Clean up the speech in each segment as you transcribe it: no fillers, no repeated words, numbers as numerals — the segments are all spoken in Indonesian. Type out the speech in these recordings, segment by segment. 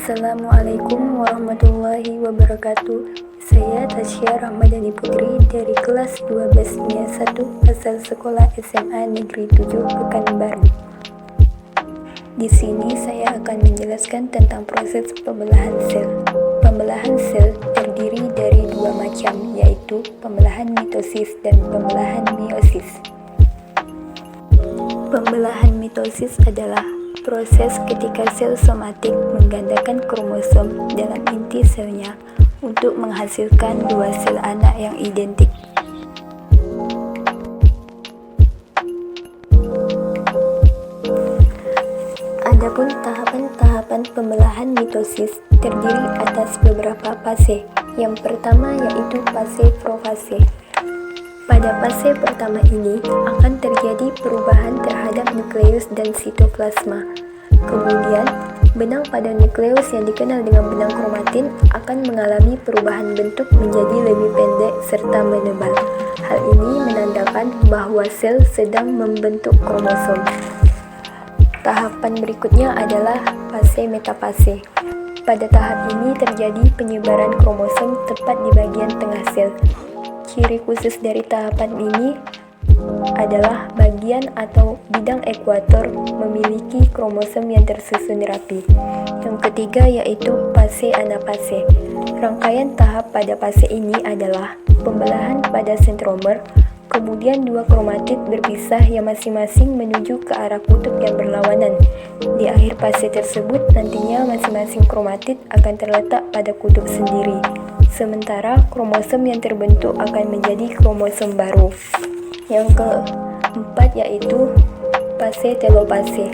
Assalamualaikum warahmatullahi wabarakatuh. Saya Tasya Rahmadani Putri dari kelas 12 MIA 1 asal sekolah SMA Negeri 7 Pekanbaru. Di sini saya akan menjelaskan tentang proses pembelahan sel. Pembelahan sel terdiri dari dua macam, yaitu pembelahan mitosis dan pembelahan meiosis. Pembelahan mitosis adalah proses ketika sel somatik menggandakan kromosom dalam inti selnya untuk menghasilkan dua sel anak yang identik. Adapun tahapan-tahapan pembelahan mitosis terdiri atas beberapa fase. Yang pertama yaitu fase profase. Pada fase pertama ini akan terjadi perubahan terhadap nukleus dan sitoplasma. Kemudian, benang pada nukleus yang dikenal dengan benang kromatin akan mengalami perubahan bentuk menjadi lebih pendek serta menebal. Hal ini menandakan bahwa sel sedang membentuk kromosom. Tahapan berikutnya adalah fase metafase. Pada tahap ini terjadi penyebaran kromosom tepat di bagian tengah sel. Ciri khusus dari tahapan ini adalah bagian atau bidang ekuator memiliki kromosom yang tersusun rapi. Yang ketiga yaitu fase anafase. Rangkaian tahap pada fase ini adalah pembelahan pada sentromer, kemudian dua kromatid berpisah yang masing-masing menuju ke arah kutub yang berlawanan. Di akhir fase tersebut nantinya masing-masing kromatid akan terletak pada kutub sendiri. Sementara kromosom yang terbentuk akan menjadi kromosom baru. Yang keempat yaitu fase telopase.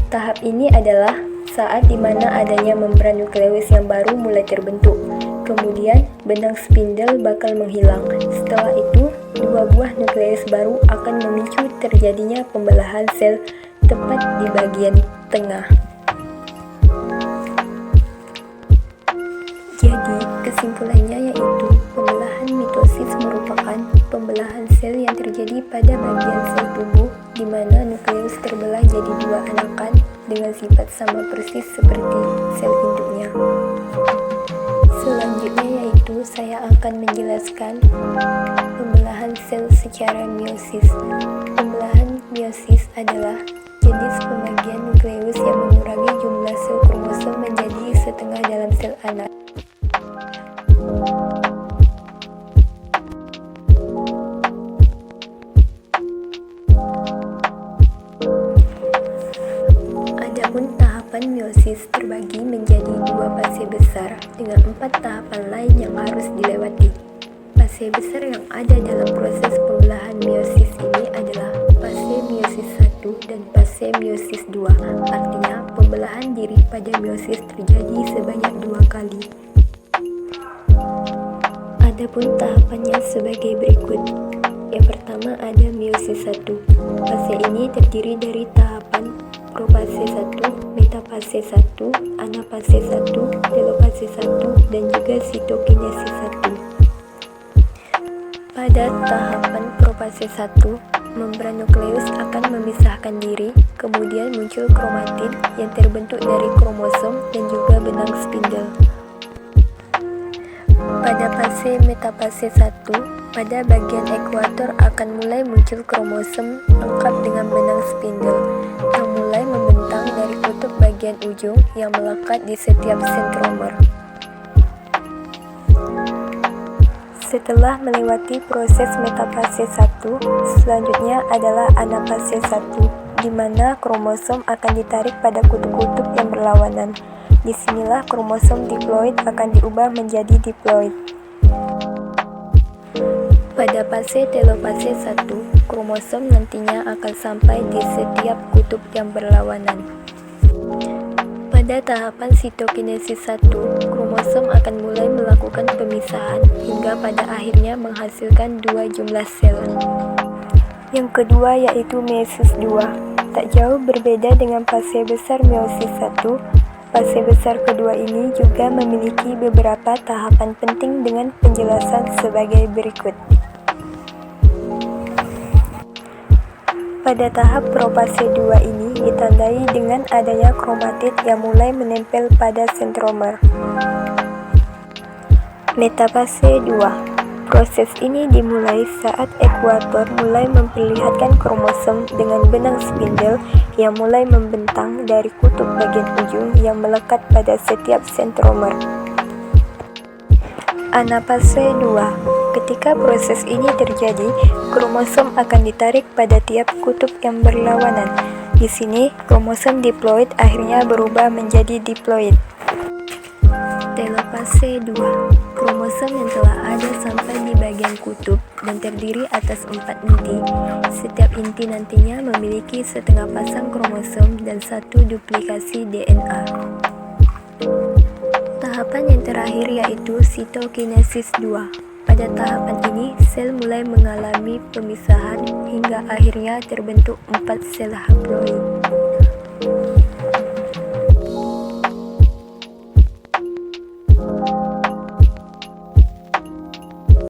Tahap ini adalah saat dimana adanya membran nukleus yang baru mulai terbentuk. Kemudian benang spindel bakal menghilang. Setelah itu, dua buah nukleus baru akan memicu terjadinya pembelahan sel tepat di bagian tengah. Jadi, kesimpulannya yaitu pembelahan mitosis merupakan pembelahan sel yang terjadi pada bagian sel tubuh di mana nukleus terbelah jadi dua anakan dengan sifat sama persis seperti sel induknya. Selanjutnya yaitu saya akan menjelaskan pembelahan sel secara meiosis. Pembelahan meiosis adalah jenis pembagian nukleus yang mengurangi jumlah sel kromosom menjadi setengah dalam sel anak. Adapun tahapan meiosis terbagi menjadi dua fase besar dengan 4 tahapan lain yang harus dilewati. Fase besar yang ada dalam proses pembelahan meiosis ini adalah fase meiosis 1 dan fase meiosis 2. Artinya, pembelahan diri pada meiosis terjadi sebanyak 2 kali. Adapun tahapannya sebagai berikut. Yang pertama ada meiosis 1. Fase ini terdiri dari tahapan profase 1, metafase 1, anafase 1, telopase 1, dan juga sitokinesis 1. Pada tahapan profase 1, membran nukleus akan memisahkan diri, kemudian muncul kromatid yang terbentuk dari kromosom dan juga benang spindel. Pada fase metafase 1, pada bagian ekuator akan mulai muncul kromosom lengkap dengan benang spindel yang mulai membentang dari kutub bagian ujung yang melekat di setiap sentromer. Setelah melewati proses metafase 1, selanjutnya adalah anafase 1, di mana kromosom akan ditarik pada kutub-kutub yang berlawanan. Disinilah kromosom diploid akan diubah menjadi diploid. Pada fase telopase 1, kromosom nantinya akan sampai di setiap kutub yang berlawanan. Pada tahapan sitokinesis 1, kromosom akan mulai melakukan pemisahan hingga pada akhirnya menghasilkan dua jumlah sel. Yang kedua yaitu meiosis 2. Tak jauh berbeda dengan fase besar meiosis 1, fase besar kedua ini juga memiliki beberapa tahapan penting dengan penjelasan sebagai berikut. Pada tahap profase 2 ini ditandai dengan adanya kromatid yang mulai menempel pada sentromer. Metafase 2. Proses ini dimulai saat ekuator mulai memperlihatkan kromosom dengan benang spindel yang mulai membentang dari kutub bagian ujung yang melekat pada setiap sentromer. Anafase 2. Ketika proses ini terjadi, kromosom akan ditarik pada tiap kutub yang berlawanan. Di sini, kromosom diploid akhirnya berubah menjadi diploid. Telofase 2. Kromosom yang telah ada sampai di bagian kutub dan terdiri atas 4 inti. Setiap inti nantinya memiliki setengah pasang kromosom dan satu duplikasi DNA. Tahapan yang terakhir yaitu sitokinesis 2. Pada tahapan ini, sel mulai mengalami pemisahan hingga akhirnya terbentuk 4 sel haploid.